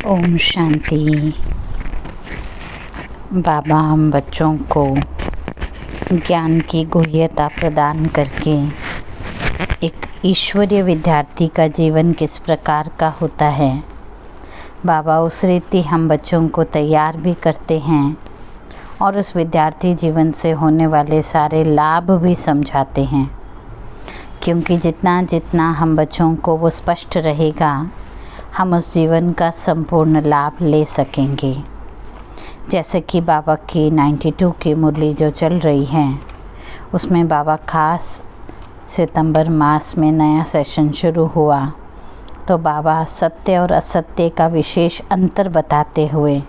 ओम शांति। बाबा हम बच्चों को ज्ञान की गुह्यता प्रदान करके एक ईश्वरीय विद्यार्थी का जीवन किस प्रकार का होता है, बाबा उस रीति हम बच्चों को तैयार भी करते हैं और उस विद्यार्थी जीवन से होने वाले सारे लाभ भी समझाते हैं। क्योंकि जितना जितना हम बच्चों को वो स्पष्ट रहेगा, हम उस जीवन का संपूर्ण लाभ ले सकेंगे। जैसे कि बाबा की 92 की मुरली जो चल रही है, उसमें बाबा खास सितंबर मास में नया सेशन शुरू हुआ तो बाबा सत्य और असत्य का विशेष अंतर बताते हुए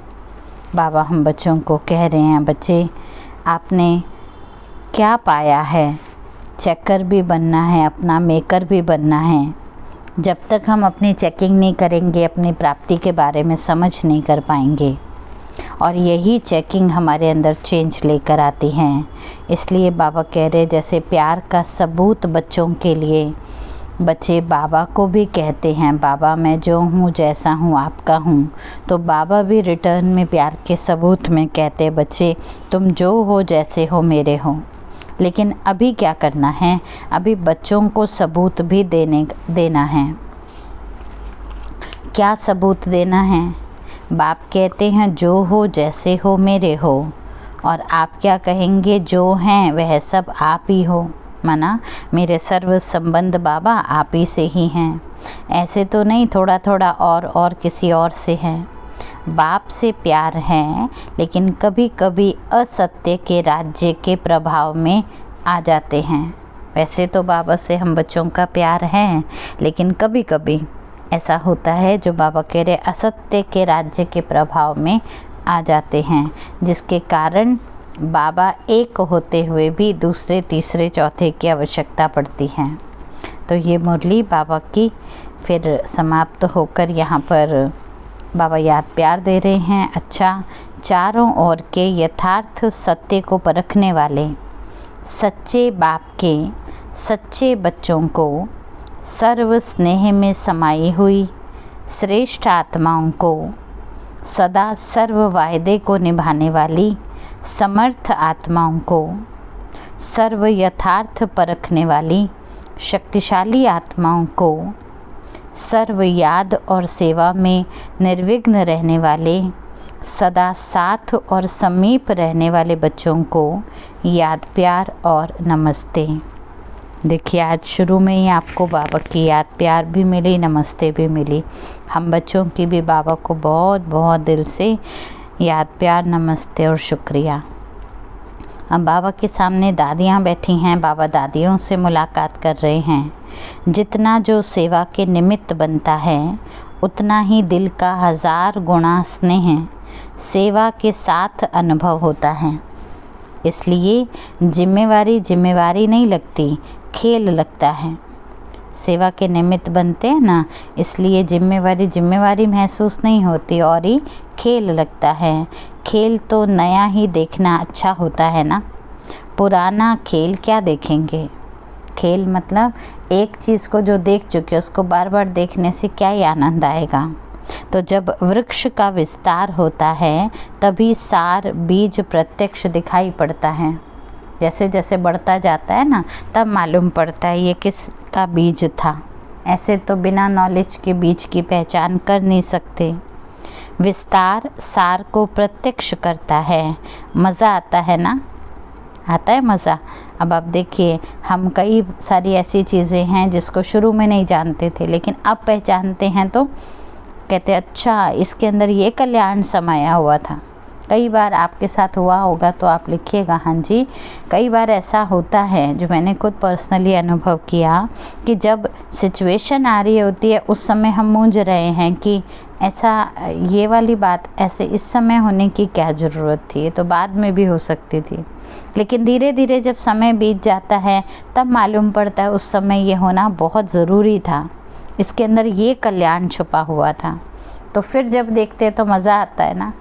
बाबा हम बच्चों को कह रहे हैं, बच्चे आपने क्या पाया है, चेकर भी बनना है, अपना मेकर भी बनना है। जब तक हम अपनी चेकिंग नहीं करेंगे, अपनी प्राप्ति के बारे में समझ नहीं कर पाएंगे और यही चेकिंग हमारे अंदर चेंज लेकर आती है। इसलिए बाबा कह रहे जैसे प्यार का सबूत बच्चों के लिए बच्चे बाबा को भी कहते हैं, बाबा मैं जो हूँ जैसा हूँ आपका हूँ, तो बाबा भी रिटर्न में प्यार के सबूत में कहते बच्चे तुम जो हो जैसे हो मेरे हो। लेकिन अभी क्या करना है, अभी बच्चों को सबूत भी देना है। क्या सबूत देना है? बाप कहते हैं जो हो जैसे हो मेरे हो, और आप क्या कहेंगे, जो हैं वह सब आप ही हो, माना मेरे सर्व संबंध बाबा आप ही से ही हैं। ऐसे तो नहीं थोड़ा थोड़ा और किसी और से हैं। बाप से प्यार है, लेकिन कभी कभी असत्य के राज्य के प्रभाव में आ जाते हैं। वैसे तो बाबा से हम बच्चों का प्यार है, लेकिन कभी कभी ऐसा होता है जो बाबा कह रहे असत्य के राज्य के प्रभाव में आ जाते हैं, जिसके कारण बाबा एक होते हुए भी दूसरे तीसरे चौथे की आवश्यकता पड़ती है। तो ये मुरली बाबा की फिर समाप्त होकर यहाँ पर बाबा याद प्यार दे रहे हैं। अच्छा, चारों ओर के यथार्थ सत्य को परखने वाले सच्चे बाप के सच्चे बच्चों को सर्व स्नेह में समाई हुई श्रेष्ठ आत्माओं को सदा सर्व वायदे को निभाने वाली समर्थ आत्माओं को सर्व यथार्थ परखने वाली शक्तिशाली आत्माओं को सर्व याद और सेवा में निर्विघ्न रहने वाले सदा साथ और समीप रहने वाले बच्चों को याद प्यार और नमस्ते। देखिए आज शुरू में ही आपको बाबा की याद प्यार भी मिली, नमस्ते भी मिली। हम बच्चों की भी बाबा को बहुत बहुत दिल से याद प्यार, नमस्ते और शुक्रिया। अब बाबा के सामने दादियाँ बैठी हैं, बाबा दादियों से मुलाकात कर रहे हैं। जितना जो सेवा के निमित्त बनता है, उतना ही दिल का 1000 गुना स्नेह सेवा के साथ अनुभव होता है। इसलिए जिम्मेवारी नहीं लगती, खेल लगता है। सेवा के निमित्त बनते हैं ना, इसलिए जिम्मेवारी महसूस नहीं होती और ही खेल लगता है। खेल तो नया ही देखना अच्छा होता है ना, पुराना खेल क्या देखेंगे। खेल मतलब एक चीज़ को जो देख चुके उसको बार बार देखने से क्या ही आनंद आएगा। तो जब वृक्ष का विस्तार होता है तभी सार बीज प्रत्यक्ष दिखाई पड़ता है। जैसे जैसे बढ़ता जाता है ना, तब मालूम पड़ता है ये किसका बीज था। ऐसे तो बिना नॉलेज के बीज की पहचान कर नहीं सकते। विस्तार सार को प्रत्यक्ष करता है, मज़ा आता है ना, आता है मज़ा। अब आप देखिए, हम कई सारी ऐसी चीज़ें हैं जिसको शुरू में नहीं जानते थे, लेकिन अब पहचानते हैं तो कहते अच्छा इसके अंदर ये कल्याण समाया हुआ था। कई बार आपके साथ हुआ होगा तो आप लिखिएगा। हाँ जी, कई बार ऐसा होता है जो मैंने खुद पर्सनली अनुभव किया कि जब सिचुएशन आ रही होती है उस समय हम मूंझ रहे हैं कि ऐसा ये वाली बात ऐसे इस समय होने की क्या ज़रूरत थी, ये तो बाद में भी हो सकती थी। लेकिन धीरे धीरे जब समय बीत जाता है तब मालूम पड़ता है उस समय ये होना बहुत ज़रूरी था, इसके अंदर ये कल्याण छुपा हुआ था। तो फिर जब देखते तो मज़ा आता है ना।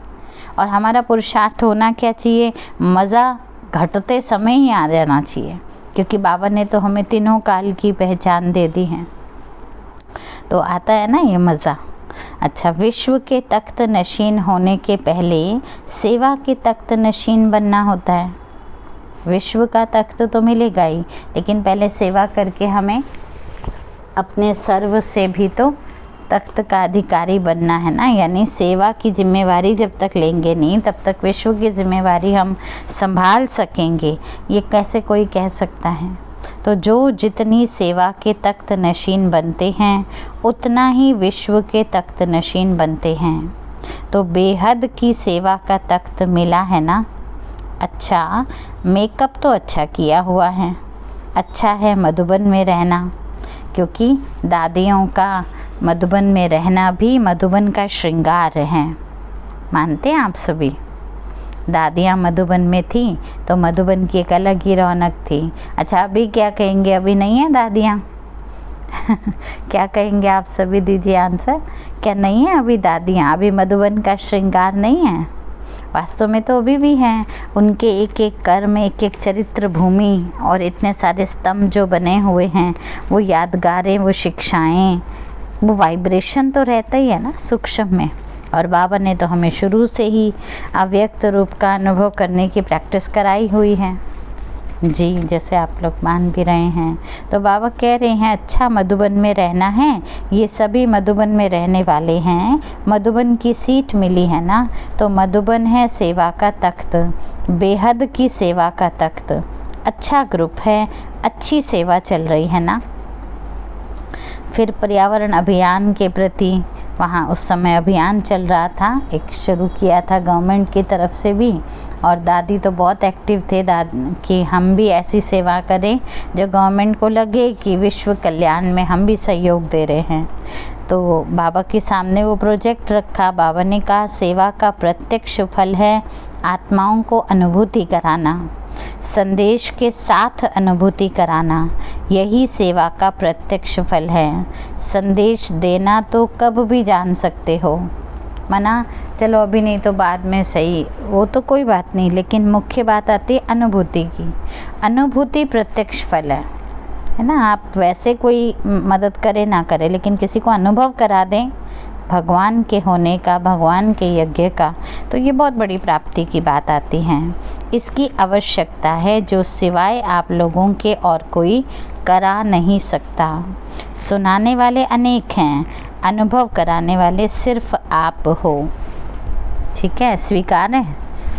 और हमारा पुरुषार्थ होना क्या चाहिए, मज़ा घटते समय ही आ जाना चाहिए, क्योंकि बाबा ने तो हमें तीनों काल की पहचान दे दी है, तो आता है ना ये मज़ा। अच्छा, विश्व के तख्त नशीन होने के पहले सेवा के तख्त नशीन बनना होता है। विश्व का तख्त तो मिलेगा ही, लेकिन पहले सेवा करके हमें अपने सर्व से भी तो तख्त का अधिकारी बनना है ना। यानी सेवा की जिम्मेवारी जब तक लेंगे नहीं, तब तक विश्व की जिम्मेवारी हम संभाल सकेंगे, ये कैसे कोई कह सकता है। तो जो जितनी सेवा के तख्त नशीन बनते हैं, उतना ही विश्व के तख्त नशीन बनते हैं। तो बेहद की सेवा का तख्त मिला है ना। अच्छा, मेकअप तो अच्छा किया हुआ है, अच्छा है मधुबन में रहना, क्योंकि दादियों का मधुबन में रहना भी मधुबन का श्रृंगार है। मानते हैं आप सभी? दादियाँ मधुबन में थी तो मधुबन की एक अलग ही रौनक थी। अच्छा, अभी क्या कहेंगे? अभी नहीं है दादियाँ? क्या कहेंगे आप सभी? दीजिए आंसर। क्या नहीं है अभी दादियाँ? अभी मधुबन का श्रृंगार नहीं है? वास्तव में तो अभी भी हैं। उनके एक एक कर में एक एक चरित्र भूमि और इतने सारे स्तंभ जो बने हुए हैं, वो यादगारें, वो शिक्षाएं, वो वाइब्रेशन तो रहता ही है ना सूक्ष्म में। और बाबा ने तो हमें शुरू से ही अव्यक्त रूप का अनुभव करने की प्रैक्टिस कराई हुई है जी, जैसे आप लोग मान भी रहे हैं। तो बाबा कह रहे हैं अच्छा मधुबन में रहना है, ये सभी मधुबन में रहने वाले हैं, मधुबन की सीट मिली है ना, तो मधुबन है सेवा का तख्त, बेहद की सेवा का तख्त। अच्छा ग्रुप है, अच्छी सेवा चल रही है ना। फिर पर्यावरण अभियान के प्रति वहाँ उस समय अभियान चल रहा था, एक शुरू किया था गवर्नमेंट की तरफ से भी, और दादी तो बहुत एक्टिव थे कि हम भी ऐसी सेवा करें जो गवर्नमेंट को लगे कि विश्व कल्याण में हम भी सहयोग दे रहे हैं। तो बाबा के सामने वो प्रोजेक्ट रखा। बाबा ने कहा सेवा का प्रत्यक्ष फल है आत्माओं को अनुभूति कराना, संदेश के साथ अनुभूति कराना, यही सेवा का प्रत्यक्ष फल है। संदेश देना तो कब भी जान सकते हो, मना चलो अभी नहीं तो बाद में सही, वो तो कोई बात नहीं, लेकिन मुख्य बात आती है अनुभूति की। अनुभूति प्रत्यक्ष फल है ना। आप वैसे कोई मदद करे ना करे, लेकिन किसी को अनुभव करा दें भगवान के होने का, भगवान के यज्ञ का, तो ये बहुत बड़ी प्राप्ति की बात आती है। इसकी आवश्यकता है जो सिवाय आप लोगों के और कोई करा नहीं सकता। सुनाने वाले अनेक हैं, अनुभव कराने वाले सिर्फ आप हो। ठीक है, स्वीकार है?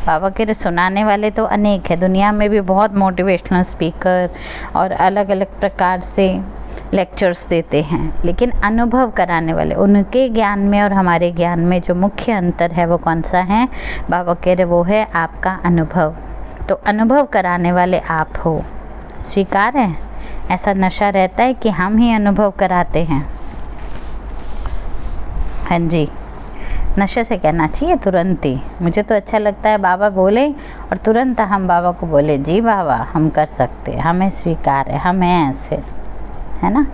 बाबा के सुनाने वाले तो अनेक है, दुनिया में भी बहुत मोटिवेशनल स्पीकर और अलग अलग प्रकार से लेक्चर्स देते हैं, लेकिन अनुभव कराने वाले, उनके ज्ञान में और हमारे ज्ञान में जो मुख्य अंतर है वो कौन सा है? बाबा कह रहे वो है आपका अनुभव। तो अनुभव कराने वाले आप हो। स्वीकार है? ऐसा नशा रहता है कि हम ही अनुभव कराते हैं। हाँ जी, नशे से कहना चाहिए तुरंत ही। मुझे तो अच्छा लगता है बाबा बोले और तुरंत हम बाबा को बोले जी बाबा हम कर सकते हैं, हमें स्वीकार है, हम हैं ऐसे, है ना।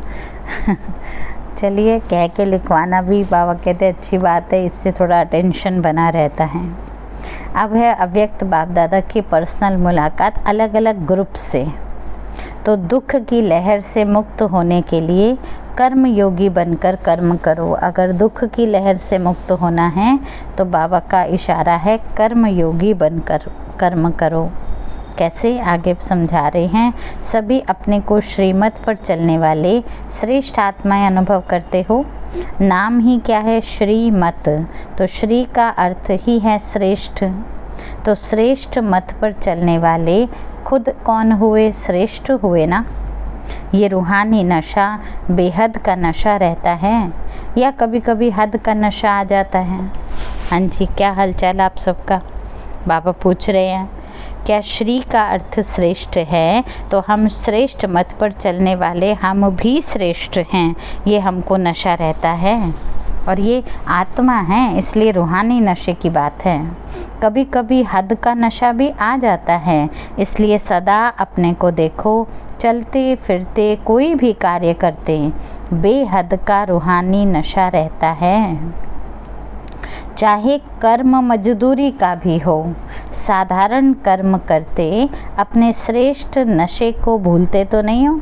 चलिए, कह के लिखवाना भी बाबा कहते अच्छी बात है, इससे थोड़ा अटेंशन बना रहता है। अब है अव्यक्त बाप दादा की पर्सनल मुलाकात अलग अलग ग्रुप से। तो दुख की लहर से मुक्त होने के लिए कर्म योगी बनकर कर्म करो। अगर दुख की लहर से मुक्त होना है तो बाबा का इशारा है कर्म योगी बनकर कर्म करो। कैसे? आगे समझा रहे हैं। सभी अपने को श्रीमत पर चलने वाले श्रेष्ठ आत्माएं अनुभव करते हो। नाम ही क्या है? श्रीमत। तो श्री का अर्थ ही है श्रेष्ठ। तो श्रेष्ठ मत पर चलने वाले खुद कौन हुए? श्रेष्ठ हुए ना। ये रूहानी नशा बेहद का नशा रहता है या कभी कभी हद का नशा आ जाता है? हाँ जी, क्या हालचाल आप सबका? बाबा पूछ रहे हैं क्या श्री का अर्थ श्रेष्ठ है, तो हम श्रेष्ठ मत पर चलने वाले हम भी श्रेष्ठ हैं, ये हमको नशा रहता है। और ये आत्मा है, इसलिए रूहानी नशे की बात है। कभी कभी हद का नशा भी आ जाता है, इसलिए सदा अपने को देखो, चलते फिरते कोई भी कार्य करते बेहद का रूहानी नशा रहता है। चाहे कर्म मजदूरी का भी हो, साधारण कर्म करते अपने श्रेष्ठ नशे को भूलते तो नहीं हो।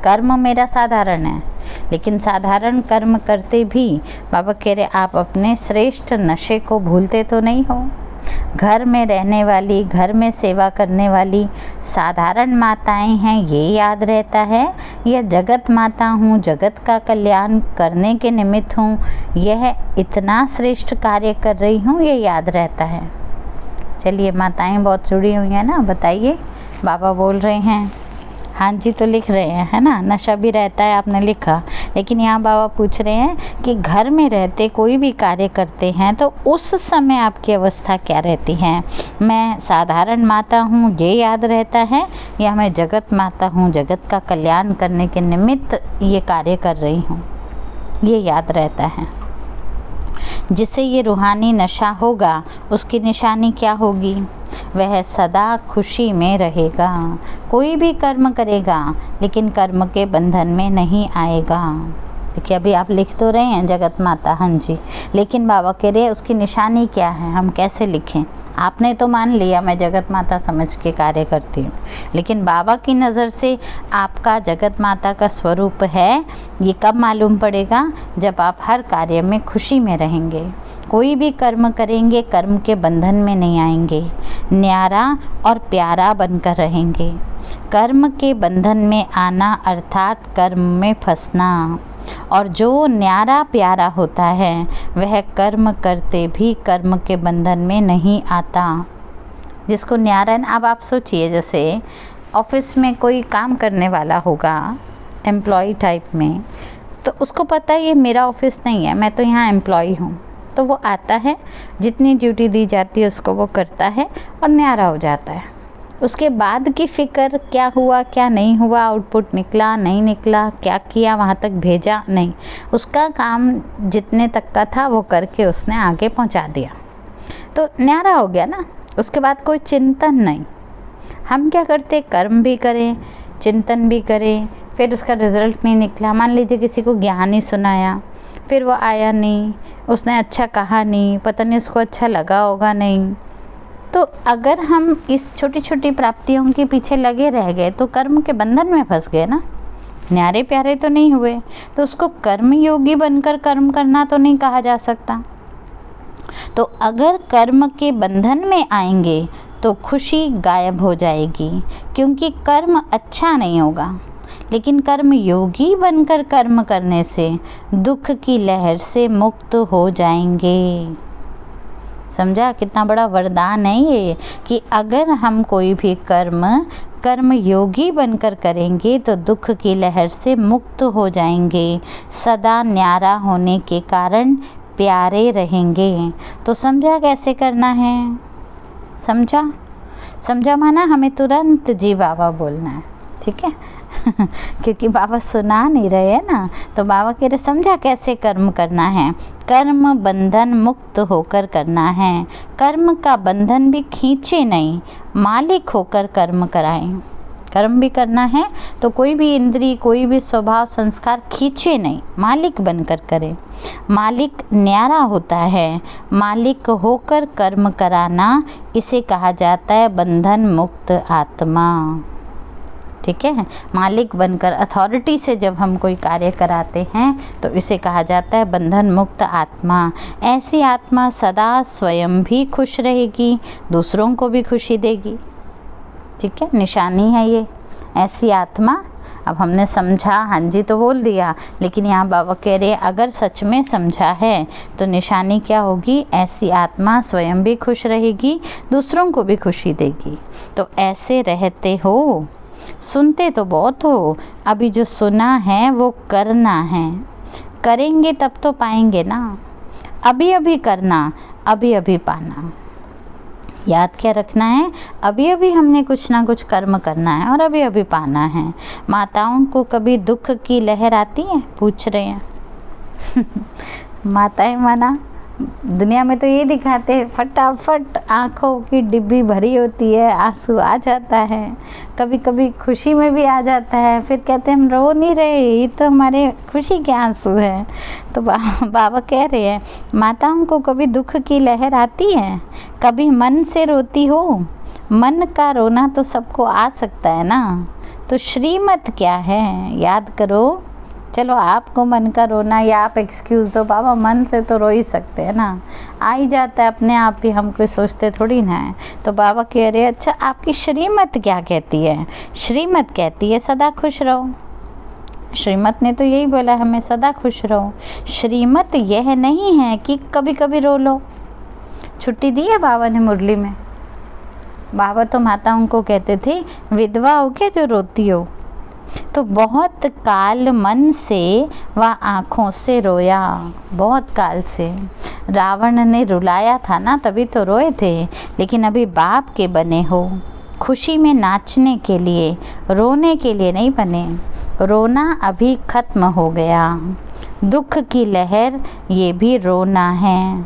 कर्म मेरा साधारण है, लेकिन साधारण कर्म करते भी बाबा कह रहे आप अपने श्रेष्ठ नशे को भूलते तो नहीं हो। घर में रहने वाली, घर में सेवा करने वाली साधारण माताएं हैं ये याद रहता है, यह जगत माता हूँ, जगत का कल्याण करने के निमित्त हूँ, यह इतना श्रेष्ठ कार्य कर रही हूँ, ये याद रहता है। चलिए, माताएं बहुत जुड़ी हुई हैं ना, बताइए। बाबा बोल रहे हैं, हाँ जी तो लिख रहे हैं, है ना, नशा भी रहता है आपने लिखा, लेकिन यहाँ बाबा पूछ रहे हैं कि घर में रहते कोई भी कार्य करते हैं तो उस समय आपकी अवस्था क्या रहती है। मैं साधारण माता हूँ ये याद रहता है, या मैं जगत माता हूँ, जगत का कल्याण करने के निमित्त ये कार्य कर रही हूँ, ये याद रहता है। जिससे ये रूहानी नशा होगा उसकी निशानी क्या होगी, वह सदा खुशी में रहेगा। कोई भी कर्म करेगा लेकिन कर्म के बंधन में नहीं आएगा। देखिए, अभी आप लिख तो रहे हैं जगत माता, हाँ जी, लेकिन बाबा कह रहे हैं उसकी निशानी क्या है, हम कैसे लिखें। आपने तो मान लिया मैं जगत माता समझ के कार्य करती हूँ, लेकिन बाबा की नज़र से आपका जगत माता का स्वरूप है, ये कब मालूम पड़ेगा, जब आप हर कार्य में खुशी में रहेंगे, कोई भी कर्म करेंगे कर्म के बंधन में नहीं आएंगे, न्यारा और प्यारा बनकर रहेंगे। कर्म के बंधन में आना अर्थात कर्म में फंसना, और जो न्यारा प्यारा होता है वह कर्म करते भी कर्म के बंधन में नहीं आता। जिसको न्यारा, अब आप सोचिए जैसे ऑफिस में कोई काम करने वाला होगा एम्प्लॉय टाइप में, तो उसको पता है ये मेरा ऑफिस नहीं है, मैं तो यहाँ एम्प्लॉय हूँ, तो वो आता है, जितनी ड्यूटी दी जाती है उसको वो करता है और न्यारा हो जाता है। उसके बाद की फ़िक्र क्या हुआ क्या नहीं हुआ, आउटपुट निकला नहीं निकला, क्या किया वहाँ तक भेजा नहीं, उसका काम जितने तक का था वो करके उसने आगे पहुँचा दिया, तो न्यारा हो गया ना। उसके बाद कोई चिंतन नहीं। हम क्या करते, कर्म भी करें चिंतन भी करें, फिर उसका रिज़ल्ट नहीं निकला। मान लीजिए किसी को ज्ञान ही सुनाया, फिर वो आया नहीं, उसने अच्छा कहा नहीं, पता नहीं उसको अच्छा लगा होगा नहीं, तो अगर हम इस छोटी छोटी प्राप्तियों के पीछे लगे रह गए तो कर्म के बंधन में फंस गए ना, न्यारे प्यारे तो नहीं हुए। तो उसको कर्म योगी बनकर कर्म करना तो नहीं कहा जा सकता। तो अगर कर्म के बंधन में आएंगे तो खुशी गायब हो जाएगी, क्योंकि कर्म अच्छा नहीं होगा। लेकिन कर्म योगी बनकर कर्म करने से दुख की लहर से मुक्त हो जाएंगे। समझा, कितना बड़ा वरदान है ये, कि अगर हम कोई भी कर्म योगी बनकर करेंगे तो दुख की लहर से मुक्त हो जाएंगे, सदा न्यारा होने के कारण प्यारे रहेंगे। तो समझा कैसे करना है, समझा माना हमें तुरंत जी बाबा बोलना है, ठीक है क्योंकि बाबा सुना नहीं रहे हैं ना, तो बाबा कह रहे समझा कैसे कर्म करना है। कर्म बंधन मुक्त होकर करना है, कर्म का बंधन भी खींचे नहीं, मालिक होकर कर्म कराएं। कर्म भी करना है तो कोई भी इंद्री, कोई भी स्वभाव संस्कार खींचे नहीं, मालिक बनकर करें। मालिक न्यारा होता है, मालिक होकर कर्म कराना, इसे कहा जाता है बंधन मुक्त आत्मा। ठीक है, मालिक बनकर अथॉरिटी से जब हम कोई कार्य कराते हैं तो इसे कहा जाता है बंधन मुक्त आत्मा। ऐसी आत्मा सदा स्वयं भी खुश रहेगी, दूसरों को भी खुशी देगी। ठीक है, निशानी है ये ऐसी आत्मा। अब हमने समझा, हाँ जी तो बोल दिया, लेकिन यहाँ बाबा कह रहे हैं अगर सच में समझा है तो निशानी क्या होगी, ऐसी आत्मा स्वयं भी खुश रहेगी, दूसरों को भी खुशी देगी। तो ऐसे रहते हो, सुनते तो बहुत हो, अभी जो सुना है वो करना है। करेंगे तब तो पाएंगे ना, अभी अभी करना, अभी अभी पाना। याद क्या रखना है, अभी अभी हमने कुछ ना कुछ कर्म करना है और अभी अभी पाना है। माताओं को कभी दुख की लहर आती है, पूछ रहे हैं माताएं माना दुनिया में तो ये दिखाते हैं, फटाफट आँखों की डिब्बी भरी होती है, आंसू आ जाता है, कभी कभी खुशी में भी आ जाता है, फिर कहते हैं हम रो नहीं रहे, ये तो हमारे खुशी के आंसू हैं। तो बाबा कह रहे हैं माताओं को कभी दुख की लहर आती है, कभी मन से रोती हो। मन का रोना तो सबको आ सकता है ना, तो श्रीमत क्या है, याद करो। चलो आपको मन का रोना या आप एक्सक्यूज़ दो, बाबा मन से तो रो ही सकते हैं ना, आ ही जाता है अपने आप ही, हम कोई सोचते थोड़ी ना है। तो बाबा कह रहे अच्छा आपकी श्रीमत क्या कहती है? श्रीमत कहती है सदा खुश रहो। श्रीमत ने तो यही बोला हमें, सदा खुश रहो। श्रीमत यह नहीं है कि कभी कभी रो लो। छुट्टी दी है बाबा ने मुरली में। बाबा तो माताओं को कहते थे विधवा हो के जो रोती हो। तो बहुत काल मन से व आँखों से रोया, बहुत काल से। रावण ने रुलाया था ना, तभी तो रोए थे। लेकिन अभी बाप के बने हो, खुशी में नाचने के लिए, रोने के लिए नहीं बने। रोना अभी खत्म हो गया। दुख की लहर ये भी रोना है।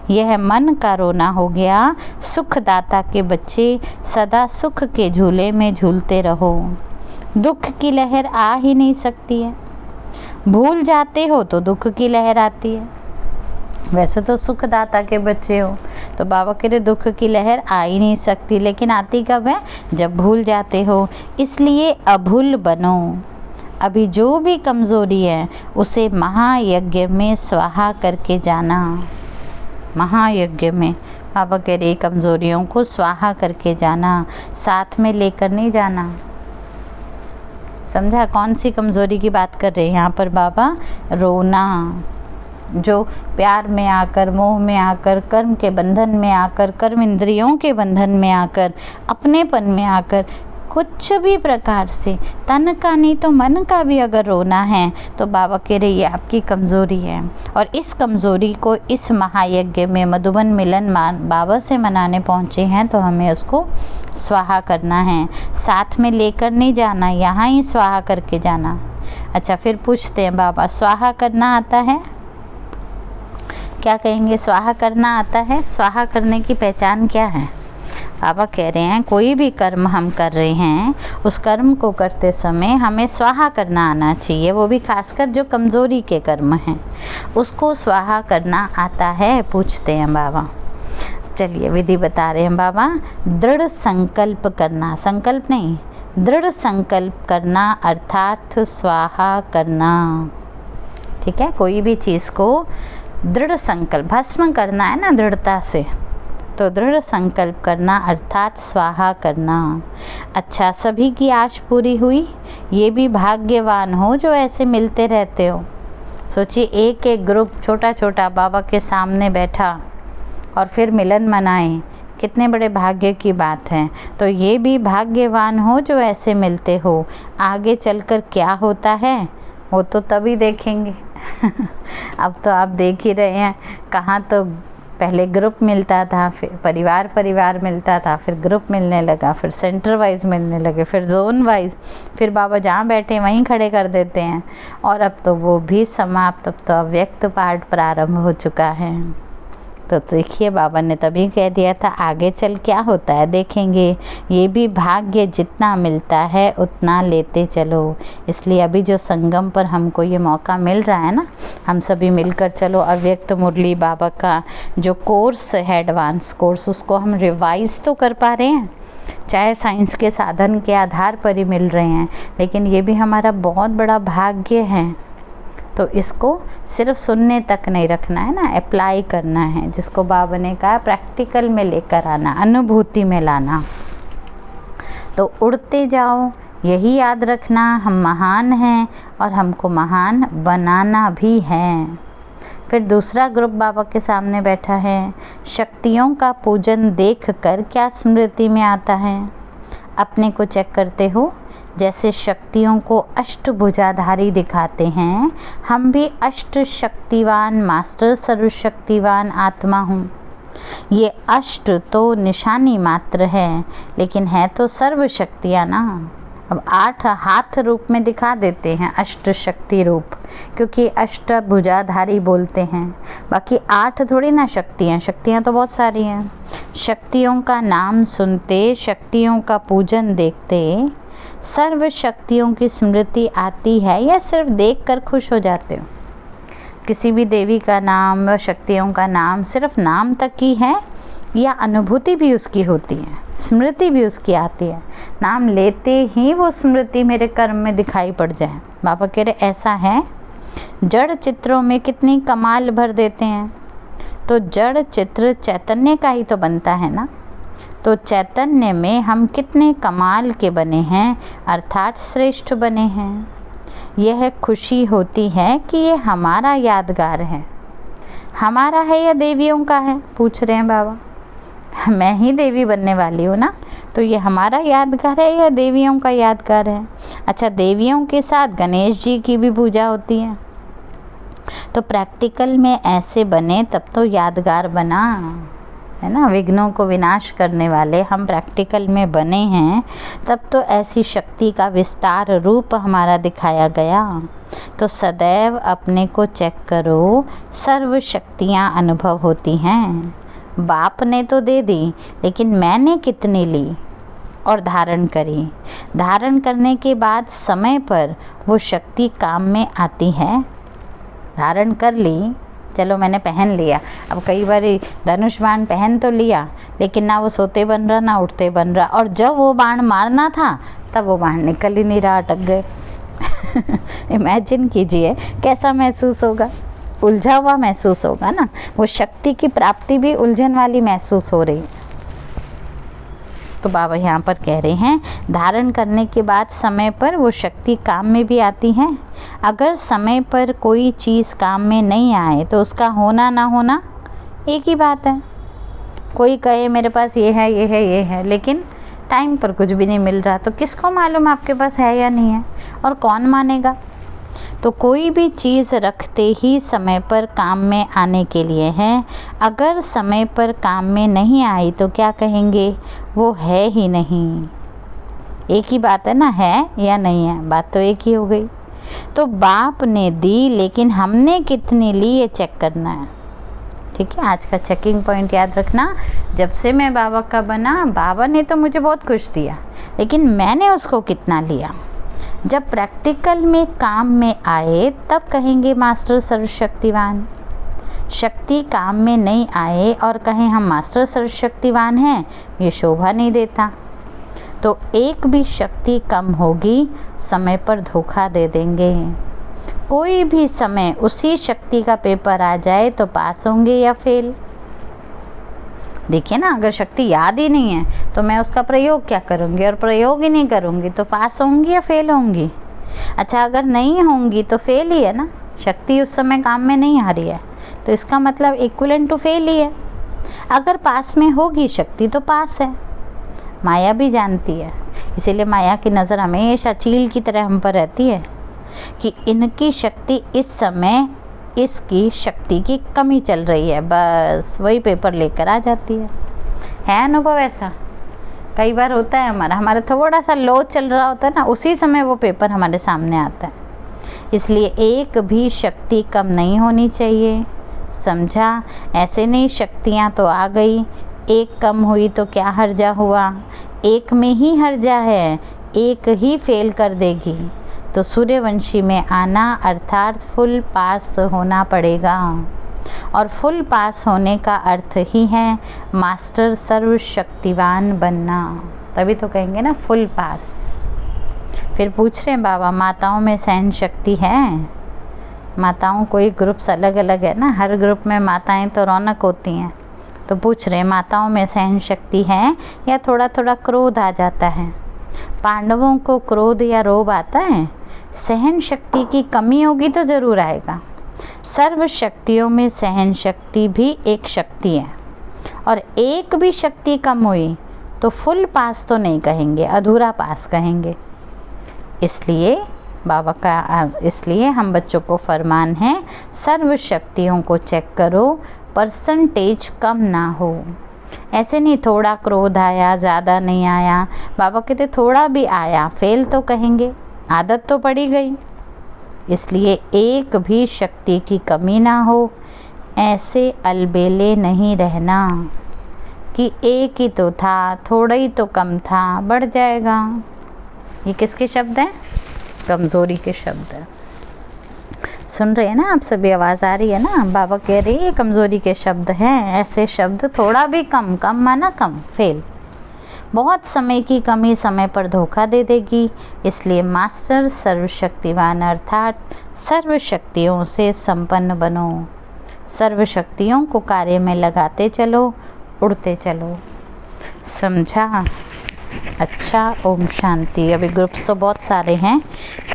यह मन का रोना हो गया। सुखदाता के बच्चे सदा सुख के झूले में झूलते रहो। दुख की लहर आ ही नहीं सकती है। भूल जाते हो तो दुख की लहर आती है। वैसे तो सुखदाता के बच्चे हो, तो बाबा कह रहे दुख की लहर आ ही नहीं सकती, लेकिन आती कब है? जब भूल जाते हो। इसलिए अभूल बनो। अभी जो भी कमज़ोरी है उसे महायज्ञ में स्वाहा करके जाना। महायज्ञ में बाबा कह रहे कमज़ोरियों को स्वाहा करके जाना, साथ में लेकर नहीं जाना। समझा कौन सी कमज़ोरी की बात कर रहे हैं यहाँ पर बाबा? रोना। जो प्यार में आकर, मोह में आकर, कर्म के बंधन में आकर, कर्म इंद्रियों के बंधन में आकर, अपनेपन में आकर, कुछ भी प्रकार से तन का नहीं तो मन का भी अगर रोना है तो बाबा कह रहे ये आपकी कमज़ोरी है। और इस कमज़ोरी को इस महायज्ञ में मधुबन मिलन बाबा से मनाने पहुँचे हैं, तो हमें उसको स्वाहा करना है। साथ में लेकर नहीं जाना, यहाँ ही स्वाहा करके जाना। अच्छा फिर पूछते हैं बाबा स्वाहा करना आता है? क्या कहेंगे? स्वाहा करना आता है? स्वाहा करने की पहचान क्या है? बाबा कह रहे हैं कोई भी कर्म हम कर रहे हैं, उस कर्म को करते समय हमें स्वाहा करना आना चाहिए। वो भी खासकर जो कमज़ोरी के कर्म हैं, उसको स्वाहा करना आता है? पूछते हैं बाबा। चलिए विधि बता रहे हैं बाबा। दृढ़ संकल्प करना, संकल्प नहीं, दृढ़ संकल्प करना अर्थात स्वाहा करना। ठीक है, कोई भी चीज़ को दृढ़ संकल्प, भस्म करना है ना दृढ़ता से, तो दृढ़ संकल्प करना अर्थात स्वाहा करना। अच्छा सभी की आश पूरी हुई? ये भी भाग्यवान हो जो ऐसे मिलते रहते हो। सोचिए एक एक ग्रुप छोटा छोटा बाबा के सामने बैठा और फिर मिलन मनाए, कितने बड़े भाग्य की बात है। तो ये भी भाग्यवान हो जो ऐसे मिलते हो। आगे चलकर क्या होता है वो तो तभी देखेंगे। अब तो आप देख ही रहे हैं, कहाँ तो पहले ग्रुप मिलता था, फिर परिवार मिलता था, फिर ग्रुप मिलने लगा, फिर सेंटर वाइज मिलने लगे, फिर जोन वाइज, फिर बाबा जहाँ बैठे वहीं खड़े कर देते हैं। और अब तो वो भी समाप्त, अब तो अव्यक्त पाठ प्रारंभ हो चुका है। तो देखिए बाबा ने तभी कह दिया था आगे चल क्या होता है देखेंगे। ये भी भाग्य जितना मिलता है उतना लेते चलो। इसलिए अभी जो संगम पर हमको ये मौका मिल रहा है ना, हम सभी मिलकर चलो अव्यक्त मुरली बाबा का जो कोर्स है, एडवांस कोर्स, उसको हम रिवाइज़ तो कर पा रहे हैं, चाहे साइंस के साधन के आधार पर ही मिल रहे हैं, लेकिन ये भी हमारा बहुत बड़ा भाग्य है। तो इसको सिर्फ सुनने तक नहीं रखना है ना, अप्लाई करना है, जिसको बाबा ने कहा प्रैक्टिकल में लेकर आना, अनुभूति में लाना। तो उड़ते जाओ, यही याद रखना हम महान हैं और हमको महान बनाना भी है। फिर दूसरा ग्रुप बाबा के सामने बैठा है। शक्तियों का पूजन देखकर क्या स्मृति में आता है? अपने को चेक करते हो, जैसे शक्तियों को अष्टभुजाधारी दिखाते हैं, हम भी अष्ट शक्तिवान मास्टर सर्वशक्तिवान आत्मा हूँ। ये अष्ट तो निशानी मात्र है, लेकिन है तो सर्व शक्तियाँ ना। अब 8 हाथ रूप में दिखा देते हैं, अष्ट शक्ति रूप, क्योंकि अष्टभुजाधारी बोलते हैं। बाकी 8 थोड़ी ना शक्तियाँ, शक्तियाँ तो बहुत सारी हैं। शक्तियों का नाम सुनते, शक्तियों का पूजन देखते, सर्व शक्तियों की स्मृति आती है या सिर्फ देखकर खुश हो जाते हो? किसी भी देवी का नाम व शक्तियों का नाम सिर्फ नाम तक ही है या अनुभूति भी उसकी होती है, स्मृति भी उसकी आती है। नाम लेते ही वो स्मृति मेरे कर्म में दिखाई पड़ जाए। बाबा कह रहे ऐसा है। जड़ चित्रों में कितनी कमाल भर देते हैं। तो जड़ चित्र चैतन्य का ही तो बनता है ना। तो चैतन्य में हम कितने कमाल के बने हैं, अर्थात श्रेष्ठ बने हैं। यह खुशी होती है कि ये हमारा यादगार है। हमारा है या देवियों का है, पूछ रहे हैं बाबा। मैं ही देवी बनने वाली हूँ ना, तो ये हमारा यादगार है या देवियों का यादगार है। अच्छा, देवियों के साथ गणेश जी की भी पूजा होती है। तो प्रैक्टिकल में ऐसे बने तब तो यादगार बना है ना। विघ्नों को विनाश करने वाले हम प्रैक्टिकल में बने हैं, तब तो ऐसी शक्ति का विस्तार रूप हमारा दिखाया गया। तो सदैव अपने को चेक करो, सर्व शक्तियाँ अनुभव होती हैं। बाप ने तो दे दी, लेकिन मैंने कितनी ली और धारण करी। धारण करने के बाद समय पर वो शक्ति काम में आती है। धारण कर ली, चलो मैंने पहन लिया। अब कई बार धनुष बाण पहन तो लिया, लेकिन ना वो सोते बन रहा ना उठते बन रहा, और जब वो बाण मारना था तब वो बाण निकल ही नहीं रहा, अटक गए। इमेजिन कीजिए कैसा महसूस होगा, उलझा हुआ महसूस होगा ना। वो शक्ति की प्राप्ति भी उलझन वाली महसूस हो रही। तो बाबा यहाँ पर कह रहे हैं धारण करने के बाद समय पर वो शक्ति काम में भी आती है। अगर समय पर कोई चीज़ काम में नहीं आए तो उसका होना ना होना एक ही बात है। कोई कहे मेरे पास ये है ये है ये है, लेकिन टाइम पर कुछ भी नहीं मिल रहा, तो किसको मालूम आपके पास है या नहीं है, और कौन मानेगा। तो कोई भी चीज़ रखते ही समय पर काम में आने के लिए है। अगर समय पर काम में नहीं आई तो क्या कहेंगे, वो है ही नहीं। एक ही बात है ना, है या नहीं है, बात तो एक ही हो गई। तो बाप ने दी, लेकिन हमने कितनी ली ये चेक करना है। ठीक है, आज का चेकिंग पॉइंट याद रखना। जब से मैं बाबा का बना, बाबा ने तो मुझे बहुत कुछ दिया, लेकिन मैंने उसको कितना लिया। जब प्रैक्टिकल में काम में आए तब कहेंगे मास्टर सर्वशक्तिवान। शक्ति काम में नहीं आए और कहें हम मास्टर सर्वशक्तिवान हैं, ये शोभा नहीं देता। तो एक भी शक्ति कम होगी, समय पर धोखा दे देंगे। कोई भी समय उसी शक्ति का पेपर आ जाए तो पास होंगे या फेल। देखिए ना, अगर शक्ति याद ही नहीं है तो मैं उसका प्रयोग क्या करूँगी, और प्रयोग ही नहीं करूँगी तो पास होंगी या फेल होंगी। अच्छा, अगर नहीं होंगी तो फेल ही है ना। शक्ति उस समय काम में नहीं आ रही है, तो इसका मतलब इक्विवेलेंट टू फेल ही है। अगर पास में होगी शक्ति तो पास है। माया भी जानती है, इसीलिए माया की नज़र हमेशा चील की तरह हम पर रहती है कि इनकी शक्ति इस समय इसकी शक्ति की कमी चल रही है, बस वही पेपर लेकर आ जाती है अनुभव ऐसा कई बार होता है। हमारा थोड़ा सा लो चल रहा होता है ना, उसी समय वो पेपर हमारे सामने आता है। इसलिए एक भी शक्ति कम नहीं होनी चाहिए, समझा। ऐसे नहीं शक्तियाँ तो आ गई, एक कम हुई तो क्या हर्जा हुआ। एक में ही हर्जा है, एक ही फेल कर देगी। तो सूर्यवंशी में आना अर्थात फुल पास होना पड़ेगा, और फुल पास होने का अर्थ ही है मास्टर सर्वशक्तिवान बनना। तभी तो कहेंगे ना फुल पास। फिर पूछ रहे हैं बाबा, माताओं में सहन शक्ति है? माताओं कोई ग्रुप्स अलग अलग है ना, हर ग्रुप में माताएं तो रौनक होती हैं। तो पूछ रहे हैं माताओं में सहन शक्ति है या थोड़ा थोड़ा क्रोध आ जाता है? पांडवों को क्रोध या रोब आता है? सहन शक्ति की कमी होगी तो ज़रूर आएगा। सर्व शक्तियों में सहन शक्ति भी एक शक्ति है, और एक भी शक्ति कम हुई तो फुल पास तो नहीं कहेंगे, अधूरा पास कहेंगे। इसलिए बाबा का, इसलिए हम बच्चों को फरमान है सर्व शक्तियों को चेक करो, परसेंटेज कम ना हो। ऐसे नहीं थोड़ा क्रोध आया, ज़्यादा नहीं आया। बाबा कहते थोड़ा भी आया फेल तो कहेंगे, आदत तो पड़ी गई। इसलिए एक भी शक्ति की कमी ना हो। ऐसे अलबेले नहीं रहना कि एक ही तो था, थोड़ा ही तो कम था, बढ़ जाएगा। ये किसके शब्द हैं? कमज़ोरी के शब्द हैं। सुन रहे हैं ना आप सभी, आवाज़ आ रही है ना। बाबा कह रहे हैं ये कमज़ोरी के शब्द हैं, ऐसे शब्द थोड़ा भी कम, कम माना कम, फेल। बहुत समय की कमी समय पर धोखा दे देगी, इसलिए मास्टर सर्वशक्तिवान अर्थात सर्व शक्तियों से संपन्न बनो। सर्व शक्तियों को कार्य में लगाते चलो, उड़ते चलो। समझा? अच्छा, ओम शांति। अभी ग्रुप्स तो बहुत सारे हैं,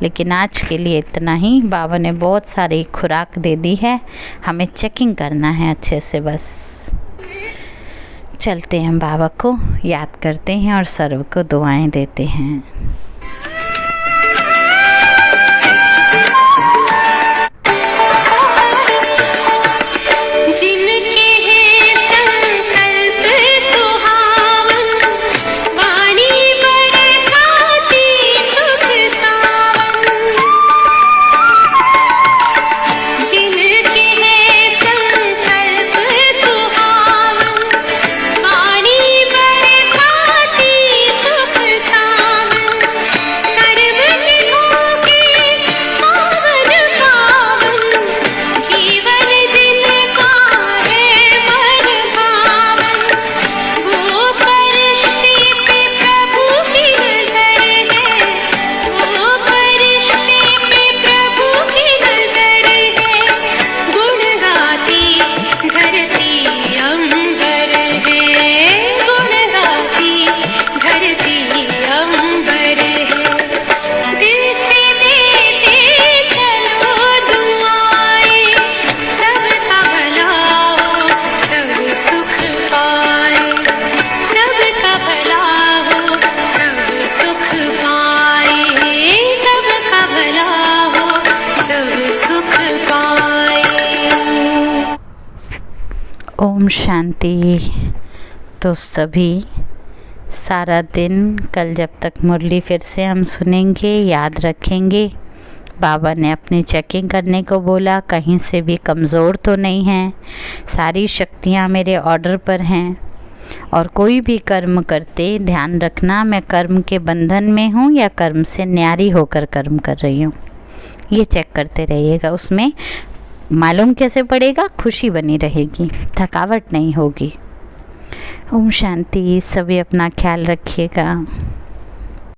लेकिन आज के लिए इतना ही। बाबा ने बहुत सारी खुराक दे दी है, हमें चेकिंग करना है अच्छे से बस। चलते हैं, बाबा को याद करते हैं और सर्व को दुआएं देते हैं। ओम शांति। तो सभी सारा दिन कल जब तक मुरली फिर से हम सुनेंगे, याद रखेंगे। बाबा ने अपनी चेकिंग करने को बोला, कहीं से भी कमज़ोर तो नहीं हैं, सारी शक्तियाँ मेरे ऑर्डर पर हैं। और कोई भी कर्म करते ध्यान रखना, मैं कर्म के बंधन में हूँ या कर्म से न्यारी होकर कर्म कर रही हूँ, ये चेक करते रहिएगा। उसमें मालूम कैसे पड़ेगा? खुशी बनी रहेगी, थकावट नहीं होगी। ओम शांति। सभी अपना ख्याल रखिएगा।